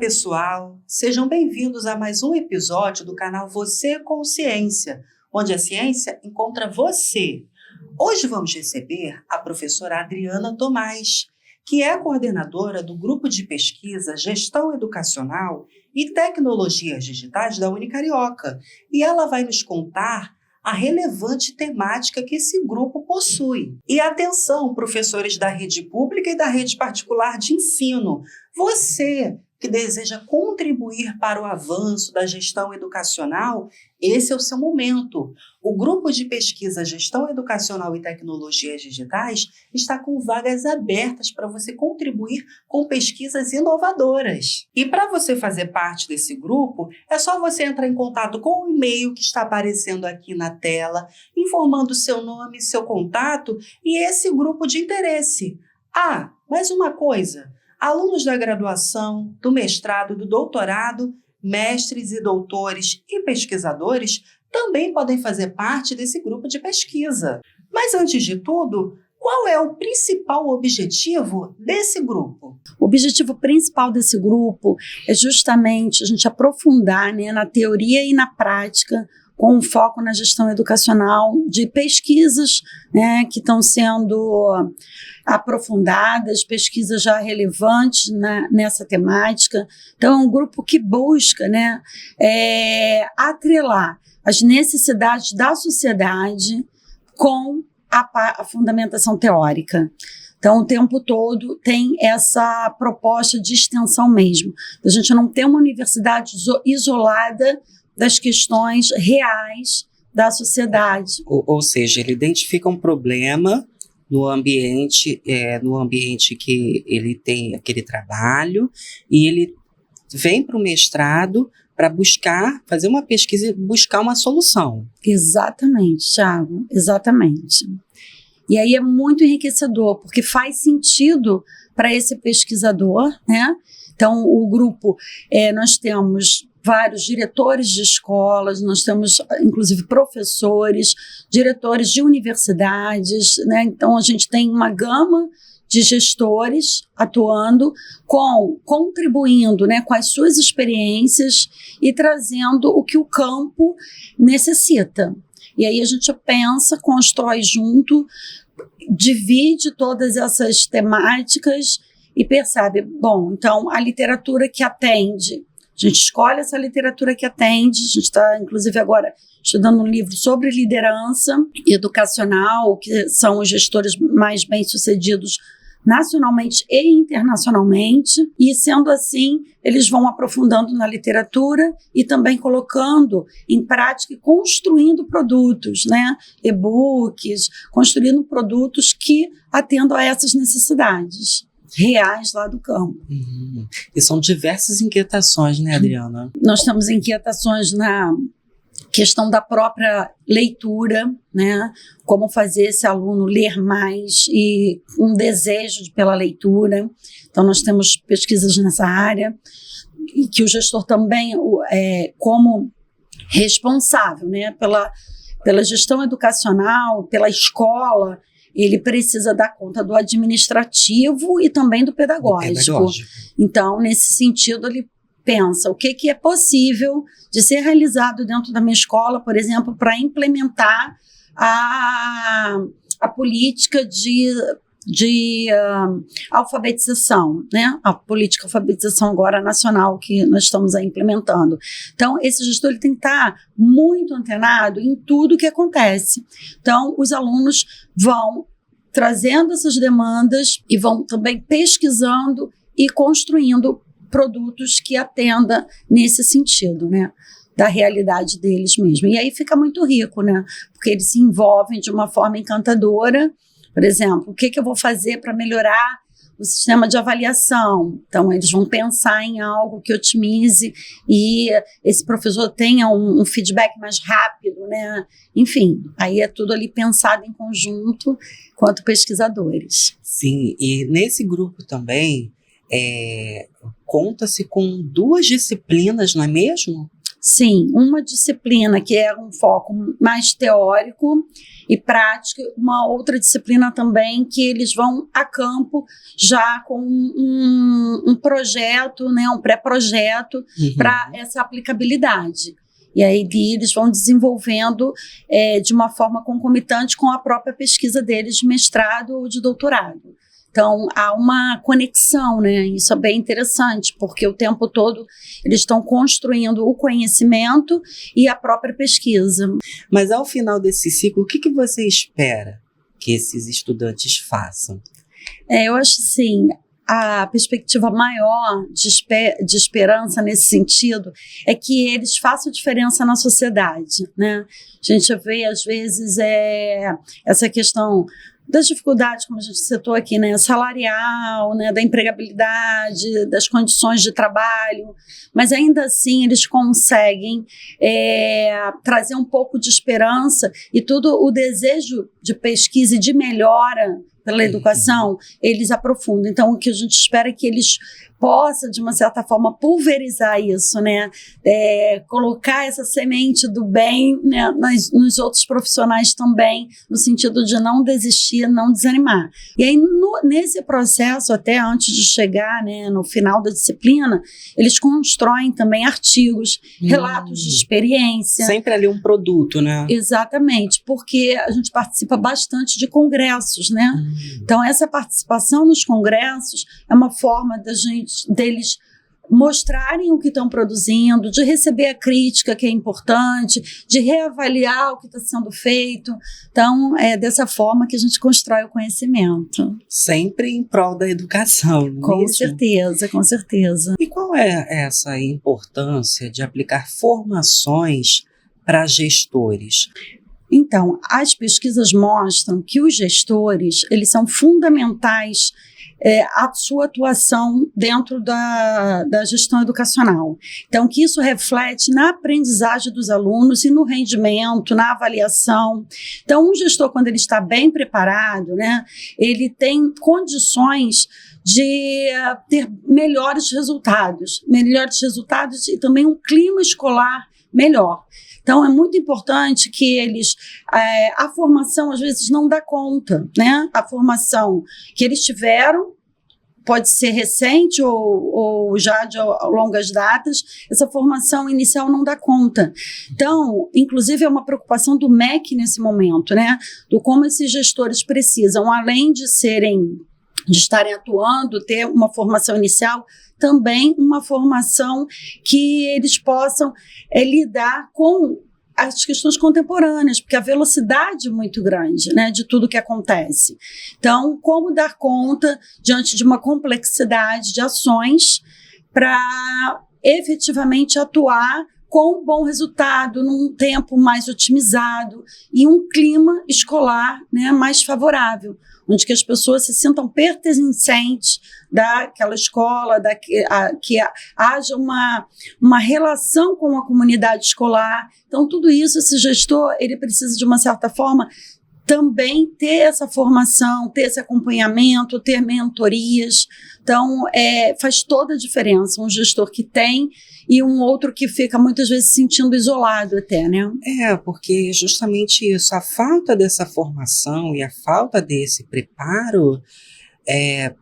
pessoal, sejam bem-vindos a mais um episódio do canal Você com Ciência, onde a ciência encontra você. Hoje vamos receber a professora Adriana Tomás, que é a coordenadora do Grupo de Pesquisa Gestão Educacional e Tecnologias Digitais da Unicarioca, e ela vai nos contar a relevante temática que esse grupo possui. E atenção, professores da rede pública e da rede particular de ensino, você que deseja contribuir para o avanço da gestão educacional, esse é o seu momento. O Grupo de Pesquisa Gestão Educacional e Tecnologias Digitais está com vagas abertas para você contribuir com pesquisas inovadoras. E para você fazer parte desse grupo, é só você entrar em contato com o e-mail que está aparecendo aqui na tela, informando seu nome, seu contato e esse grupo de interesse. Ah, mais uma coisa. Alunos da graduação, do mestrado, do doutorado, mestres e doutores e pesquisadores também podem fazer parte desse grupo de pesquisa. Mas antes de tudo, qual é o principal objetivo desse grupo? O objetivo principal desse grupo é justamente a gente aprofundar, na teoria e na prática, com um foco na gestão educacional de pesquisas, que estão sendo aprofundadas, pesquisas já relevantes nessa temática. Então, é um grupo que busca atrelar as necessidades da sociedade com a fundamentação teórica. Então, o tempo todo tem essa proposta de extensão mesmo. A gente não tem uma universidade isolada das questões reais da sociedade. Ou seja, ele identifica um problema no ambiente que ele tem aquele trabalho e ele vem para o mestrado para fazer uma pesquisa e buscar uma solução. Exatamente, Thiago, exatamente. E aí é muito enriquecedor, porque faz sentido para esse pesquisador, Então, o grupo, nós temos vários diretores de escolas, nós temos, inclusive, professores, diretores de universidades, Então, a gente tem uma gama de gestores atuando, contribuindo com as suas experiências e trazendo o que o campo necessita. E aí a gente pensa, constrói junto, divide todas essas temáticas e percebe, então, a literatura que atende. A gente escolhe essa literatura que atende, a gente está, inclusive, agora estudando um livro sobre liderança educacional, que são os gestores mais bem-sucedidos nacionalmente e internacionalmente, e sendo assim, eles vão aprofundando na literatura e também colocando em prática e construindo produtos, e-books, construindo produtos que atendam a essas necessidades reais lá do campo. E são diversas inquietações, Adriana? Nós temos inquietações na questão da própria leitura, como fazer esse aluno ler mais e um desejo pela leitura. Então, nós temos pesquisas nessa área e que o gestor também, como responsável, pela gestão educacional, pela escola, ele precisa dar conta do administrativo e também do pedagógico. Então, nesse sentido, ele pensa o que é possível de ser realizado dentro da minha escola, por exemplo, para implementar a política de alfabetização, a política de alfabetização agora nacional que nós estamos aí implementando. Então, esse gestor ele tem que estar muito antenado em tudo que acontece. Então, os alunos vão trazendo essas demandas e vão também pesquisando e construindo produtos que atendam nesse sentido, da realidade deles mesmo. E aí fica muito rico, porque eles se envolvem de uma forma encantadora. Por exemplo, o que eu vou fazer para melhorar o sistema de avaliação? Então, eles vão pensar em algo que otimize e esse professor tenha um feedback mais rápido, Enfim, aí é tudo ali pensado em conjunto quanto pesquisadores. Sim, e nesse grupo também conta-se com 2 disciplinas, não é mesmo? Sim, uma disciplina que é um foco mais teórico e prático, uma outra disciplina também que eles vão a campo já com um projeto, né, um pré-projeto para essa aplicabilidade. E aí eles vão desenvolvendo de uma forma concomitante com a própria pesquisa deles de mestrado ou de doutorado. Então, há uma conexão, né? Isso é bem interessante, porque o tempo todo eles estão construindo o conhecimento e a própria pesquisa. Mas ao final desse ciclo, o que você espera que esses estudantes façam? Eu acho assim, a perspectiva maior de esperança nesse sentido é que eles façam diferença na sociedade, né? A gente vê, às vezes, essa questão das dificuldades, como a gente citou aqui, né, salarial, né, da empregabilidade, das condições de trabalho, mas ainda assim eles conseguem trazer um pouco de esperança e todo o desejo de pesquisa e de melhora pela educação, eles aprofundam. Então, o que a gente espera é que eles possam, de uma certa forma, pulverizar isso, né? Colocar essa semente do bem, né, nos outros profissionais também, no sentido de não desistir, não desanimar. E aí, nesse processo, até antes de chegar, né, no final da disciplina, eles constroem também artigos, relatos de experiência. Sempre ali um produto, né? Exatamente, porque a gente participa bastante de congressos, né? Então, essa participação nos congressos é uma forma deles mostrarem o que estão produzindo, de receber a crítica, que é importante, de reavaliar o que está sendo feito. Então, é dessa forma que a gente constrói o conhecimento. Sempre em prol da educação, não é Com mesmo? certeza, com certeza. E qual é essa importância de aplicar formações para gestores? Então, as pesquisas mostram que os gestores, eles são fundamentais a sua atuação dentro da gestão educacional. Então, que isso reflete na aprendizagem dos alunos e no rendimento, na avaliação. Então, um gestor, quando ele está bem preparado, né, ele tem condições de ter melhores resultados e também um clima escolar melhor. Então, é muito importante que eles... a formação, às vezes, não dá conta, né? A formação que eles tiveram pode ser recente ou já de longas datas, essa formação inicial não dá conta. Então, inclusive, é uma preocupação do MEC nesse momento, né? Do como esses gestores precisam, além de estarem atuando, ter uma formação inicial, também uma formação que eles possam lidar com as questões contemporâneas, porque a velocidade é muito grande, né, de tudo que acontece. Então, como dar conta diante de uma complexidade de ações para efetivamente atuar com um bom resultado, num tempo mais otimizado e um clima escolar, né, mais favorável, onde que as pessoas se sintam pertencentes daquela escola, que haja uma relação com a comunidade escolar. Então, tudo isso, esse gestor, ele precisa, de uma certa forma, também ter essa formação, ter esse acompanhamento, ter mentorias. Então, faz toda a diferença um gestor que tem e um outro que fica muitas vezes se sentindo isolado até, né? Porque justamente isso, a falta dessa formação e a falta desse preparo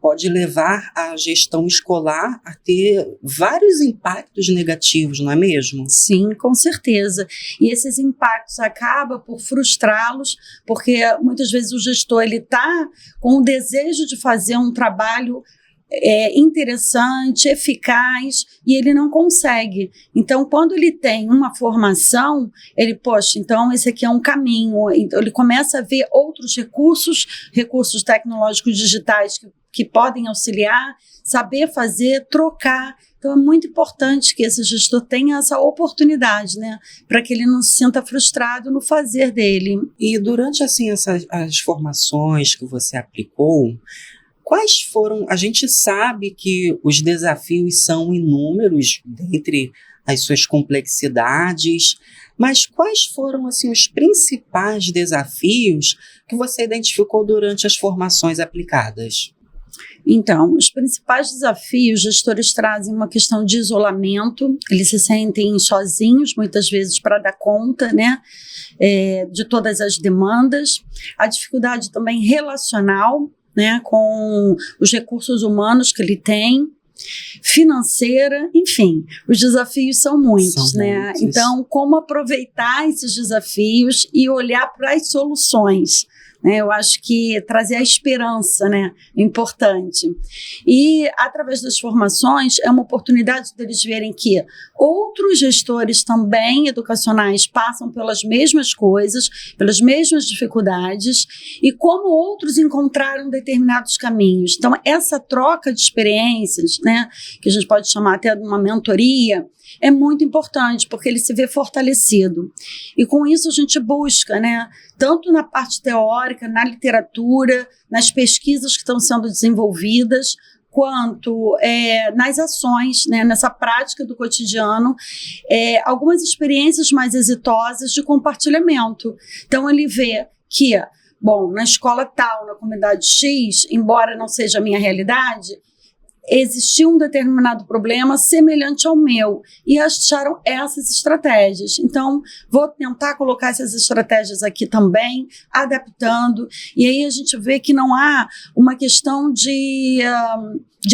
pode levar a gestão escolar a ter vários impactos negativos, não é mesmo? Sim, com certeza. E esses impactos acabam por frustrá-los, porque muitas vezes o gestor está com o desejo de fazer um trabalho interessante, eficaz, e ele não consegue. Então, quando ele tem uma formação, então esse aqui é um caminho. Então, ele começa a ver outros recursos tecnológicos digitais que podem auxiliar, saber fazer, trocar. Então, é muito importante que esse gestor tenha essa oportunidade, né, para que ele não se sinta frustrado no fazer dele. E durante, assim, as formações que você aplicou, quais foram? A gente sabe que os desafios são inúmeros, dentre as suas complexidades, mas quais foram, assim, os principais desafios que você identificou durante as formações aplicadas? Então, os principais desafios, os gestores trazem uma questão de isolamento, eles se sentem sozinhos, muitas vezes, para dar conta, né, de todas as demandas, a dificuldade também relacional, né, com os recursos humanos que ele tem, financeira, enfim, os desafios são muitos, né? Muitos. Então, como aproveitar esses desafios e olhar para as soluções, né? Eu acho que trazer a esperança, né, é importante. E, através das formações, é uma oportunidade deles verem que outros gestores também educacionais passam pelas mesmas coisas, pelas mesmas dificuldades, e como outros encontraram determinados caminhos. Então, essa troca de experiências, né, que a gente pode chamar até de uma mentoria, é muito importante, porque ele se vê fortalecido. E com isso a gente busca, né, tanto na parte teórica, na literatura, nas pesquisas que estão sendo desenvolvidas, quanto nas ações, né, nessa prática do cotidiano, algumas experiências mais exitosas de compartilhamento. Então ele vê que, bom, na escola tal, na comunidade X, embora não seja a minha realidade, existia um determinado problema semelhante ao meu e acharam essas estratégias. Então, vou tentar colocar essas estratégias aqui também, adaptando, e aí a gente vê que não há uma questão de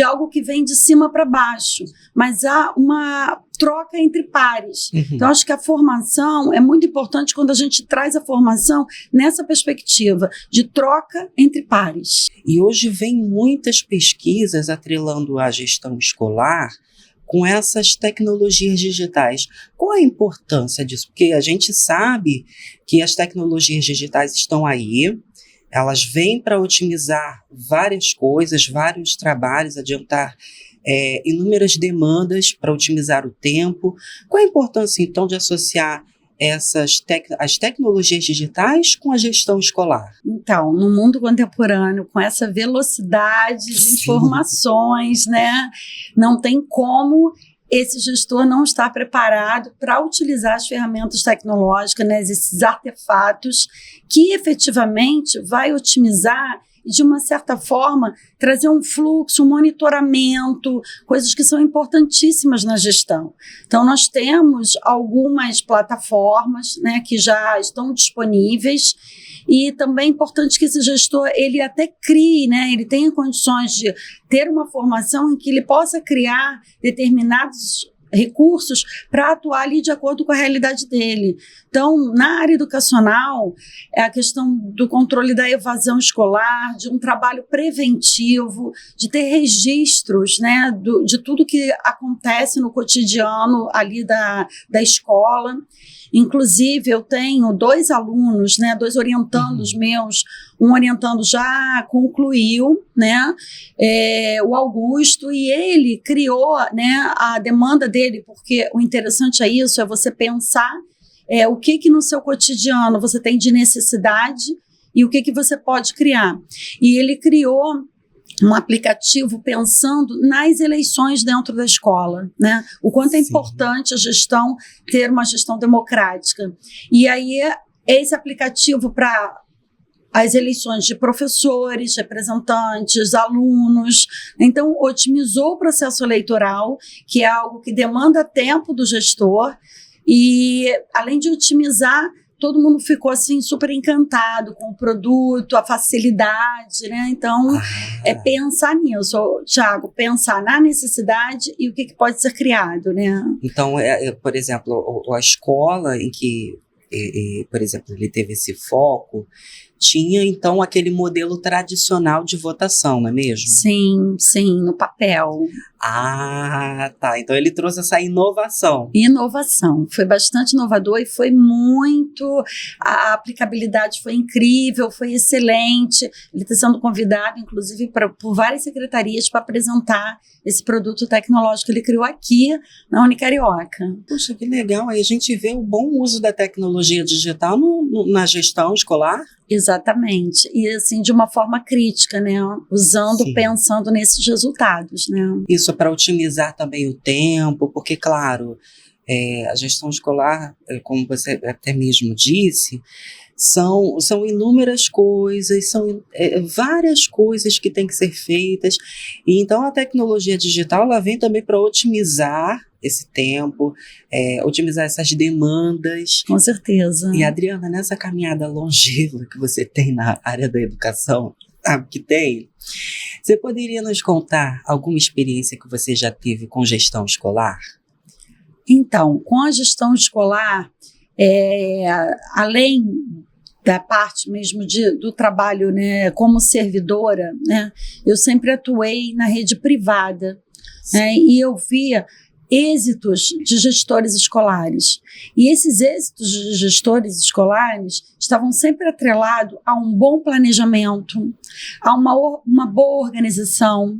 algo que vem de cima para baixo, mas há uma troca entre pares. Uhum. Então, acho que a formação é muito importante quando a gente traz a formação nessa perspectiva de troca entre pares. E hoje vem muitas pesquisas atrelando a gestão escolar com essas tecnologias digitais. Qual a importância disso? Porque a gente sabe que as tecnologias digitais estão aí, elas vêm para otimizar várias coisas, vários trabalhos, adiantar inúmeras demandas para otimizar o tempo. Qual a importância, então, de associar as tecnologias digitais com a gestão escolar? Então, no mundo contemporâneo, com essa velocidade de informações, né, não tem como esse gestor não estar preparado para utilizar as ferramentas tecnológicas, né, esses artefatos, que efetivamente vai otimizar e, de uma certa forma, trazer um fluxo, um monitoramento, coisas que são importantíssimas na gestão. Então, nós temos algumas plataformas, né, que já estão disponíveis, e também é importante que esse gestor, ele até crie, né, ele tenha condições de ter uma formação em que ele possa criar determinados recursos para atuar ali de acordo com a realidade dele. Então, na área educacional, é a questão do controle da evasão escolar, de um trabalho preventivo, de ter registros, né, de tudo que acontece no cotidiano ali da escola. Inclusive, eu tenho 2 alunos, né, 2 orientandos meus, um orientando já concluiu, né, o Augusto, e ele criou, né, a demanda dele, porque o interessante é isso, é você pensar o que no seu cotidiano você tem de necessidade e o que você pode criar. E ele criou um aplicativo pensando nas eleições dentro da escola, né? O quanto é importante a gestão, ter uma gestão democrática. E aí, esse aplicativo para as eleições de professores, representantes, alunos. Então, otimizou o processo eleitoral, que é algo que demanda tempo do gestor, e, além de otimizar, todo mundo ficou assim super encantado com o produto, a facilidade, né? Então, é pensar nisso, Thiago, pensar na necessidade e o que pode ser criado, né? Então, por exemplo, a escola em que, por exemplo, ele teve esse foco, tinha, então, aquele modelo tradicional de votação, não é mesmo? Sim, no papel. Ah, tá. Então ele trouxe essa inovação. Inovação. Foi bastante inovador e foi muito... A aplicabilidade foi incrível, foi excelente. Ele está sendo convidado, inclusive, por várias secretarias para apresentar esse produto tecnológico que ele criou aqui na Unicarioca. Poxa, que legal. Aí a gente vê o bom uso da tecnologia digital na gestão escolar. Exatamente. E, assim, de uma forma crítica, né? Usando, pensando nesses resultados, né? Isso para otimizar também o tempo, porque, claro, a gestão escolar, como você até mesmo disse, São inúmeras coisas, são várias coisas que têm que ser feitas. E então a tecnologia digital ela vem também para otimizar esse tempo, otimizar essas demandas. Com certeza. E Adriana, nessa caminhada longeva que você tem na área da educação, sabe que tem, você poderia nos contar alguma experiência que você já teve com gestão escolar? Então, com a gestão escolar, além da parte mesmo do trabalho, né, como servidora, né, eu sempre atuei na rede privada, né, e eu via êxitos de gestores escolares. E esses êxitos de gestores escolares estavam sempre atrelados a um bom planejamento, a uma boa organização.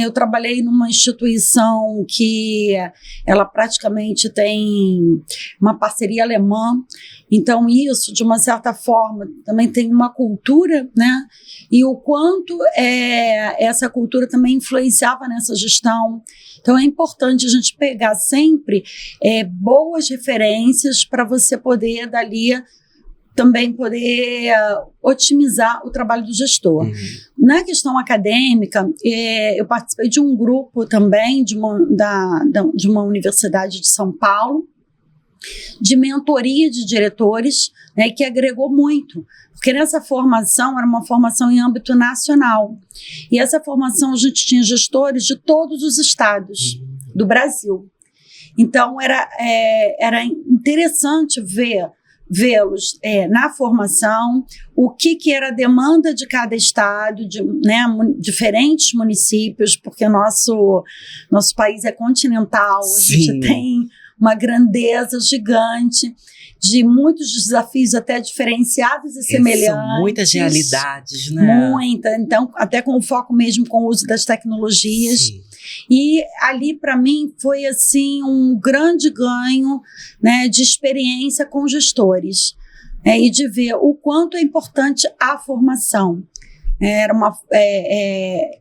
Eu trabalhei numa instituição que ela praticamente tem uma parceria alemã, então isso, de uma certa forma, também tem uma cultura, né? E o quanto essa cultura também influenciava nessa gestão. Então é importante a gente pegar sempre boas referências para você poder, dali, também poder otimizar o trabalho do gestor. Uhum. Na questão acadêmica, eu participei de um grupo também de uma universidade de São Paulo, de mentoria de diretores, né, que agregou muito, porque nessa formação era uma formação em âmbito nacional, e essa formação a gente tinha gestores de todos os estados do Brasil. Então era interessante vê-los na formação, o que era a demanda de cada estado, diferentes municípios, porque nosso país é continental, a gente tem uma grandeza gigante, de muitos desafios até diferenciados e semelhantes. São muitas realidades, né? Muita, então até com o foco mesmo com o uso das tecnologias. Sim. E ali, para mim, foi assim um grande ganho, né, de experiência com gestores, e de ver o quanto é importante a formação. Era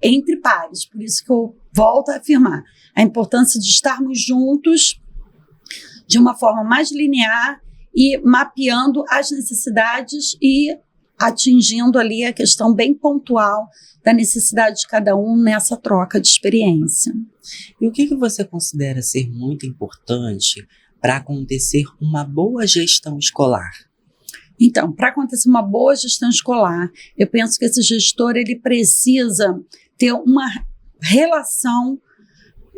entre pares, por isso que eu volto a afirmar a importância de estarmos juntos de uma forma mais linear e mapeando as necessidades e atingindo ali a questão bem pontual da necessidade de cada um nessa troca de experiência. E o que você considera ser muito importante para acontecer uma boa gestão escolar? Então, para acontecer uma boa gestão escolar, eu penso que esse gestor ele precisa ter uma relação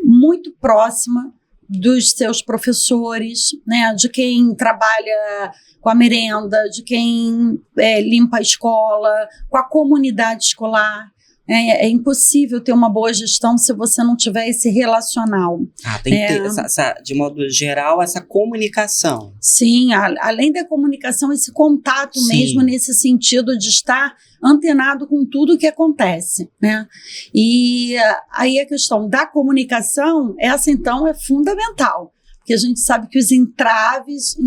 muito próxima dos seus professores, né, de quem trabalha com a merenda, de quem limpa a escola, com a comunidade escolar. É impossível ter uma boa gestão se você não tiver esse relacional. Tem que ter, de modo geral, essa comunicação. Sim, além da comunicação, esse contato mesmo nesse sentido de estar antenado com tudo o que acontece, né? E aí a questão da comunicação, essa então é fundamental, porque a gente sabe que os entraves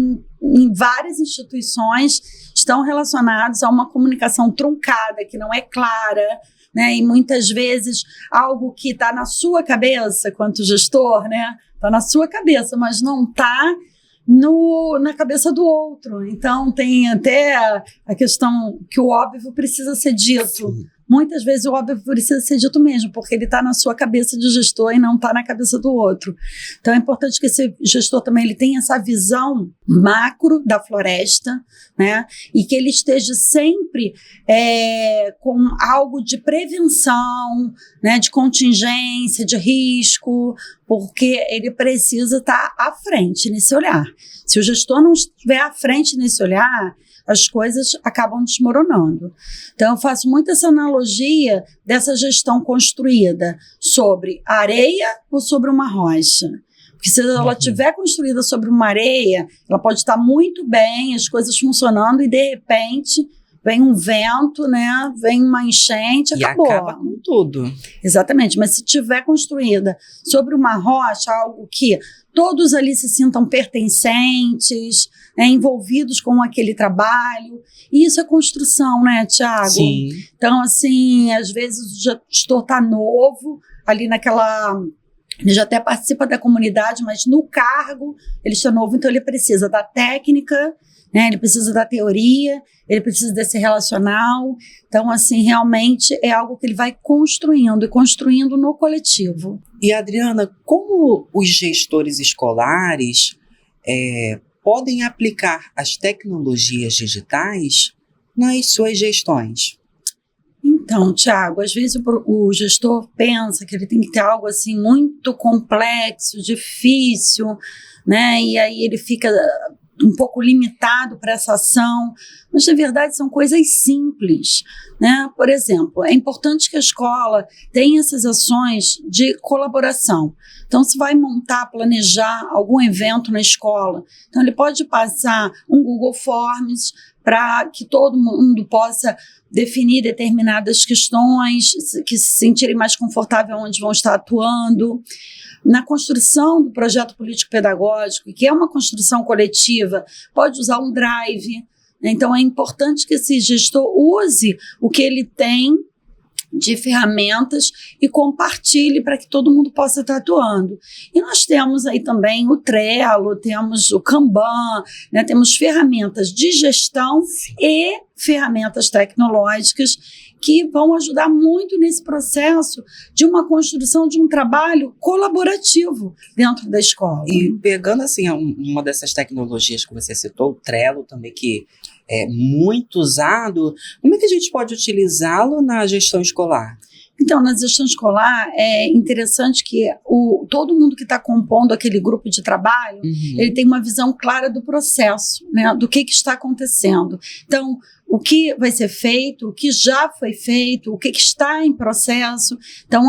em várias instituições estão relacionados a uma comunicação truncada, que não é clara, né? E muitas vezes algo que está na sua cabeça, quanto gestor, né? Está na sua cabeça, mas não está na cabeça do outro. Então tem até a questão que o óbvio precisa ser dito. Sim. Muitas vezes o óbvio precisa ser dito mesmo, porque ele está na sua cabeça de gestor e não está na cabeça do outro. Então é importante que esse gestor também ele tenha essa visão macro da floresta, né? E que ele esteja sempre com algo de prevenção, né? De contingência, de risco, porque ele precisa estar à frente nesse olhar. Se o gestor não estiver à frente nesse olhar, as coisas acabam desmoronando. Então, eu faço muito essa analogia dessa gestão construída sobre areia ou sobre uma rocha. Porque se ela estiver construída sobre uma areia, ela pode estar muito bem, as coisas funcionando, e de repente vem um vento, né? Vem uma enchente, acabou. E acaba com tudo. Exatamente, mas se estiver construída sobre uma rocha, algo que todos ali se sintam pertencentes, envolvidos com aquele trabalho, e isso é construção, né, Tiago? Sim. Então, assim, às vezes o gestor está novo, ali naquela... Ele já até participa da comunidade, mas no cargo ele está novo, então ele precisa da técnica, né? Ele precisa da teoria, ele precisa desse relacional. Então, assim, realmente é algo que ele vai construindo e construindo no coletivo. E, Adriana, como os gestores escolares podem aplicar as tecnologias digitais nas suas gestões? Então, Tiago, às vezes o gestor pensa que ele tem que ter algo assim muito complexo, difícil, né? E aí ele fica um pouco limitado para essa ação, mas na verdade são coisas simples, né? Por exemplo, é importante que a escola tenha essas ações de colaboração. Então, se vai montar, planejar algum evento na escola, então ele pode passar um Google Forms para que todo mundo possa definir determinadas questões, que se sentirem mais confortável onde vão estar atuando. Na construção do projeto político-pedagógico, que é uma construção coletiva, pode usar um drive. Então, é importante que esse gestor use o que ele tem de ferramentas e compartilhe para que todo mundo possa estar atuando. E nós temos aí também o Trello, temos o Kanban, né? Temos ferramentas de gestão e ferramentas tecnológicas que vão ajudar muito nesse processo de uma construção de um trabalho colaborativo dentro da escola. E pegando assim uma dessas tecnologias que você citou, o Trello também, que é muito usado, como é que a gente pode utilizá-lo na gestão escolar? Então, na gestão escolar, é interessante que todo mundo que está compondo aquele grupo de trabalho, ele tem uma visão clara do processo, né, do que está acontecendo. Então, o que vai ser feito, o que já foi feito, o que está em processo. Então,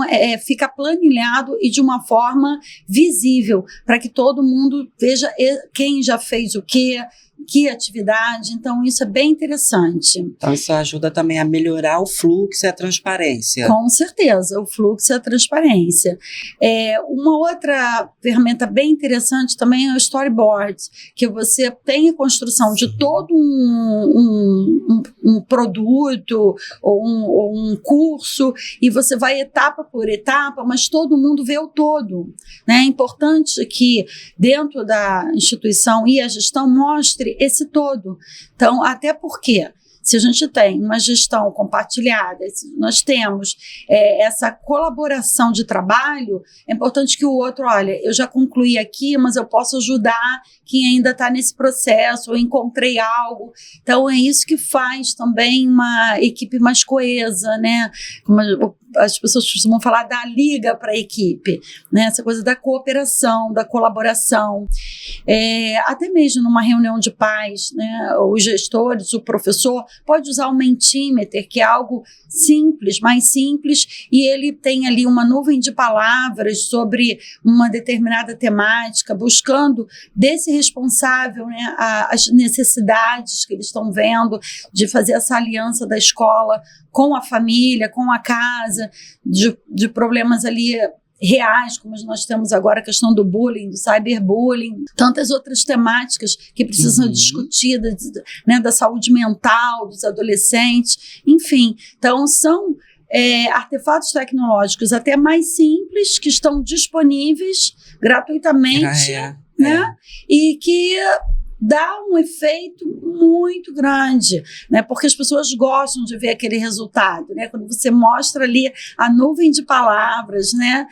fica planilhado e de uma forma visível, para que todo mundo veja quem já fez o quê, que atividade. Então, isso é bem interessante. Então, isso ajuda também a melhorar o fluxo e a transparência. Com certeza, o fluxo e a transparência. Uma outra ferramenta bem interessante também é o storyboard, que você tem a construção de todo um produto ou um curso, e você vai etapa por etapa, mas todo mundo vê o todo, né? É importante que dentro da instituição e a gestão mostre esse todo. Então, até porque se a gente tem uma gestão compartilhada, se nós temos essa colaboração de trabalho, é importante que o outro, olha, eu já concluí aqui, mas eu posso ajudar quem ainda está nesse processo, eu encontrei algo. Então, é isso que faz também uma equipe mais coesa, né? Como as pessoas costumam falar da liga para a equipe, né? Essa coisa da cooperação, da colaboração. Até mesmo numa reunião de pais, né? Os gestores, o professor, pode usar o Mentimeter, que é algo simples, mais simples, e ele tem ali uma nuvem de palavras sobre uma determinada temática, buscando desse responsável, né, as necessidades que eles estão vendo, de fazer essa aliança da escola com a família, com a casa, de problemas ali reais, como nós temos agora a questão do bullying, do cyberbullying, tantas outras temáticas que precisam ser discutidas, né, da saúde mental dos adolescentes, enfim. Então, são artefatos tecnológicos até mais simples, que estão disponíveis gratuitamente, né, e que dá um efeito muito grande, né? Porque as pessoas gostam de ver aquele resultado, né? Quando você mostra ali a nuvem de palavras, né?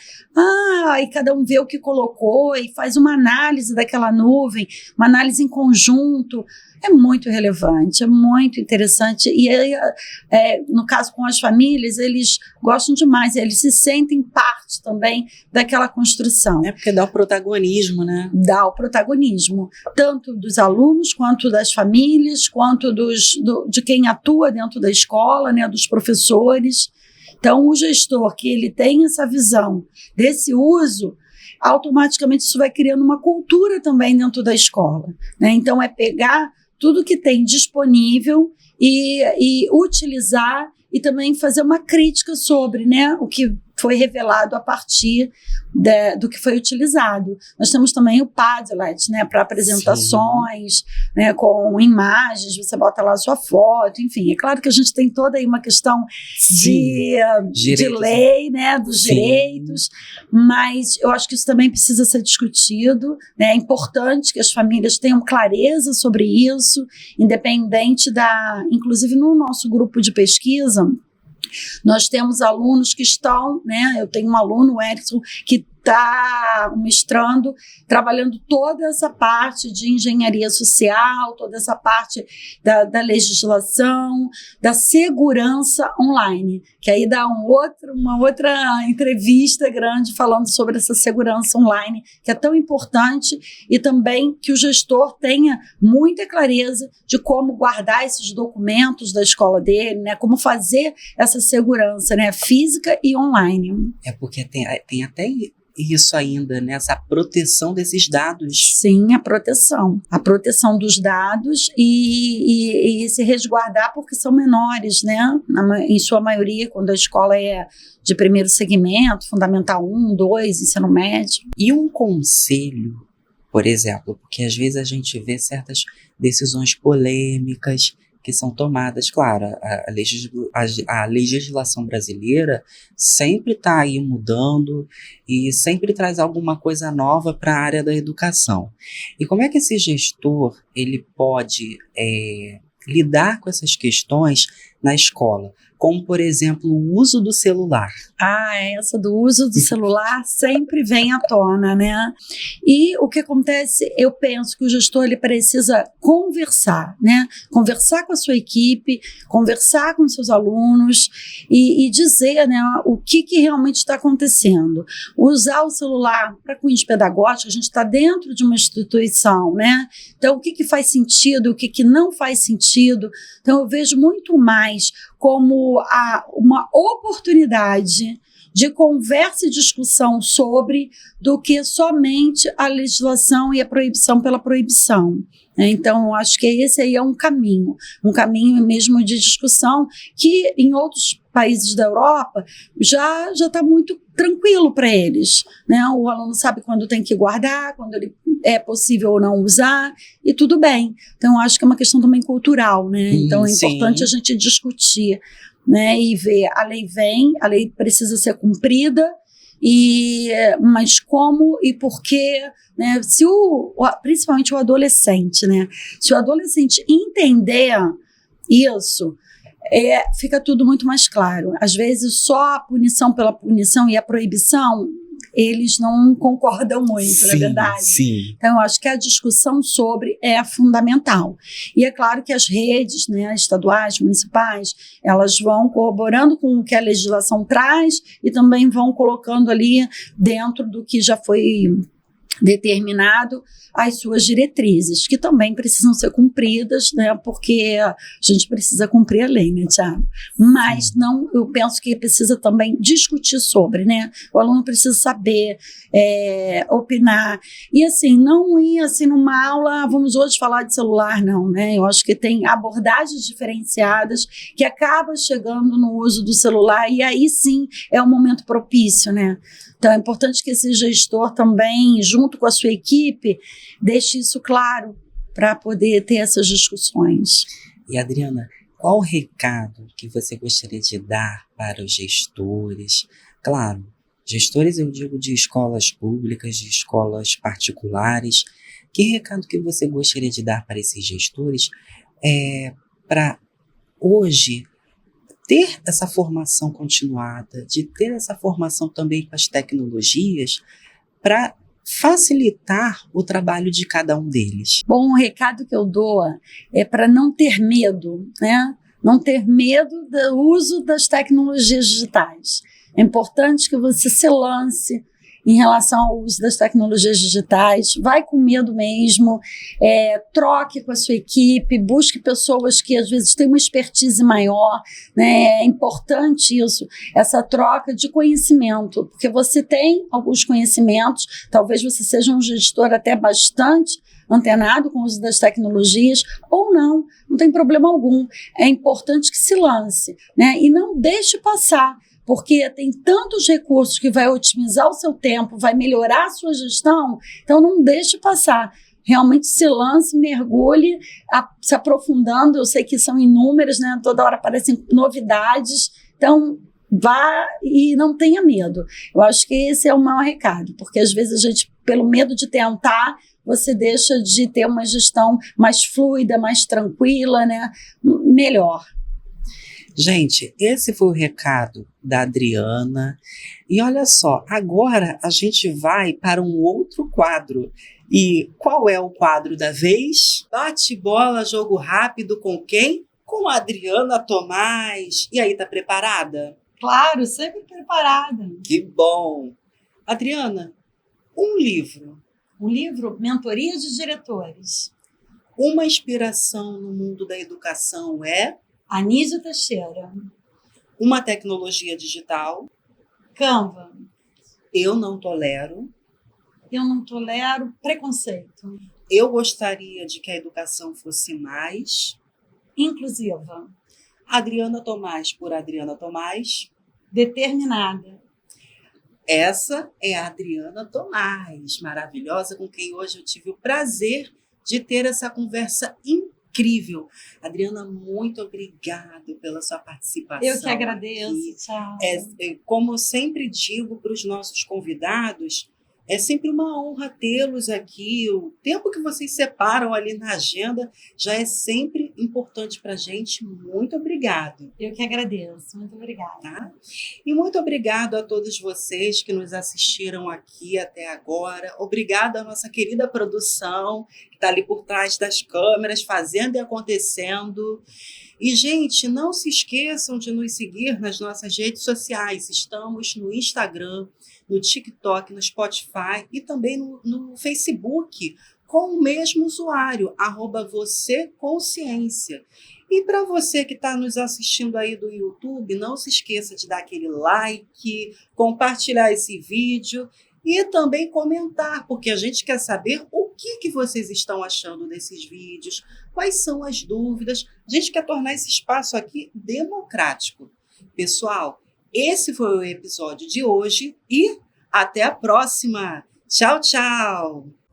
E cada um vê o que colocou e faz uma análise daquela nuvem, uma análise em conjunto. É muito relevante, é muito interessante. E aí, no caso com as famílias, eles gostam demais, eles se sentem parte também daquela construção. Porque dá o protagonismo, né? Dá o protagonismo, tanto dos alunos, quanto das famílias, quanto de quem atua dentro da escola, né, dos professores. Então, o gestor que ele tem essa visão desse uso, automaticamente isso vai criando uma cultura também dentro da escola, né? Então, é pegar tudo que tem disponível e utilizar, e também fazer uma crítica sobre, né, o que foi revelado a partir do que foi utilizado. Nós temos também o Padlet, né, para apresentações, né, com imagens, você bota lá a sua foto, enfim. É claro que a gente tem toda aí uma questão de lei, né, dos direitos, mas eu acho que isso também precisa ser discutido, né. É importante que as famílias tenham clareza sobre isso, independente inclusive no nosso grupo de pesquisa, nós temos alunos que estão, né, eu tenho um aluno, o Erickson, que está mestrando, trabalhando toda essa parte de engenharia social, toda essa parte da legislação, da segurança online, que aí dá uma outra entrevista grande falando sobre essa segurança online, que é tão importante, e também que o gestor tenha muita clareza de como guardar esses documentos da escola dele, né, como fazer essa segurança, né, física e online. É porque tem até isso ainda, né? Essa proteção desses dados. Sim, a proteção dos dados e se resguardar porque são menores, né? Em sua maioria, quando a escola é de primeiro segmento, Fundamental 1, 2, ensino médio. E um conselho, por exemplo, porque às vezes a gente vê certas decisões polêmicas que são tomadas, claro, a legislação brasileira sempre está aí mudando e sempre traz alguma coisa nova para a área da educação. E como é que esse gestor ele pode lidar com essas questões na escola? Como, por exemplo, o uso do celular. Essa do uso do celular sempre vem à tona, né? E o que acontece, eu penso que o gestor ele precisa conversar, né? Conversar com a sua equipe, conversar com seus alunos e dizer, né, o que realmente está acontecendo. Usar o celular para cunhos pedagógicos, a gente está dentro de uma instituição, né? Então, o que faz sentido, o que não faz sentido. Então, eu vejo muito mais como uma oportunidade de conversa e discussão sobre do que somente a legislação e a proibição pela proibição. Então, eu acho que esse aí é um caminho mesmo de discussão que em outros países da Europa já está muito tranquilo para eles, né? O aluno sabe quando tem que guardar, quando ele é possível ou não usar, e tudo bem. Então, eu acho que é uma questão também cultural, né? Então, é importante a gente discutir, né? E ver, a lei precisa ser cumprida, mas como e por quê, né? Principalmente o adolescente, né? Se o adolescente entender isso, fica tudo muito mais claro. Às vezes, só a punição pela punição e a proibição, eles não concordam muito, não é verdade? Sim. Então, eu acho que a discussão sobre é fundamental. E é claro que as redes, né, estaduais, municipais, elas vão corroborando com o que a legislação traz e também vão colocando ali dentro do que já foi determinado as suas diretrizes, que também precisam ser cumpridas, né, porque a gente precisa cumprir a lei, né, Thiago? Mas eu penso que precisa também discutir sobre, né? O aluno precisa saber, opinar, e assim, não ir assim numa aula, vamos hoje falar de celular, não, né? Eu acho que tem abordagens diferenciadas que acabam chegando no uso do celular, e aí sim é um momento propício, né? Então é importante que esse gestor também, junto com a sua equipe, deixe isso claro para poder ter essas discussões. E Adriana, qual o recado que você gostaria de dar para os gestores? Claro, gestores eu digo de escolas públicas, de escolas particulares. Que recado que você gostaria de dar para esses gestores para hoje ter essa formação continuada, de ter essa formação também com as tecnologias para facilitar o trabalho de cada um deles? Bom, o recado que eu dou é para não ter medo, né? Não ter medo do uso das tecnologias digitais. É importante que você se lance em relação ao uso das tecnologias digitais, vai com medo mesmo, troque com a sua equipe, busque pessoas que às vezes têm uma expertise maior, né? É importante isso, essa troca de conhecimento, porque você tem alguns conhecimentos, talvez você seja um gestor até bastante antenado com o uso das tecnologias, ou não tem problema algum. É importante que se lance, né? E não deixe passar, porque tem tantos recursos que vai otimizar o seu tempo, vai melhorar a sua gestão, então não deixe passar. Realmente se lance, mergulhe, se aprofundando. Eu sei que são inúmeras, né? Toda hora aparecem novidades, então vá e não tenha medo. Eu acho que esse é o maior recado, porque às vezes a gente, pelo medo de tentar, você deixa de ter uma gestão mais fluida, mais tranquila, né? Melhor. Gente, esse foi o recado da Adriana. E olha só, agora a gente vai para um outro quadro. E qual é o quadro da vez? Bate-bola, jogo rápido com quem? Com a Adriana Tomás. E aí, tá preparada? Claro, sempre preparada. Que bom! Adriana, um livro. Um livro, Mentoria de Diretores. Uma inspiração no mundo da educação é? Anísio Teixeira. Uma tecnologia digital. Canva. Eu não tolero. Eu não tolero preconceito. Eu gostaria de que a educação fosse mais inclusiva. Adriana Tomás por Adriana Tomás. Determinada. Essa é a Adriana Tomás, maravilhosa, com quem hoje eu tive o prazer de ter essa conversa incrível. Adriana, muito obrigada pela sua participação. Eu que agradeço. Aqui. Tchau. Como eu sempre digo para os nossos convidados, é sempre uma honra tê-los aqui. O tempo que vocês separam ali na agenda já é sempre importante para a gente. Muito obrigado. Eu que agradeço. Muito obrigada. Tá? E muito obrigado a todos vocês que nos assistiram aqui até agora. Obrigada à nossa querida produção, que está ali por trás das câmeras, fazendo e acontecendo. E, gente, não se esqueçam de nos seguir nas nossas redes sociais. Estamos no Instagram, no TikTok, no Spotify e também no Facebook, com o mesmo usuário, @vocêconsciência. E para você que está nos assistindo aí do YouTube, não se esqueça de dar aquele like, compartilhar esse vídeo e também comentar, porque a gente quer saber o que vocês estão achando desses vídeos, quais são as dúvidas. A gente quer tornar esse espaço aqui democrático. Pessoal, esse foi o episódio de hoje e até a próxima. Tchau, tchau!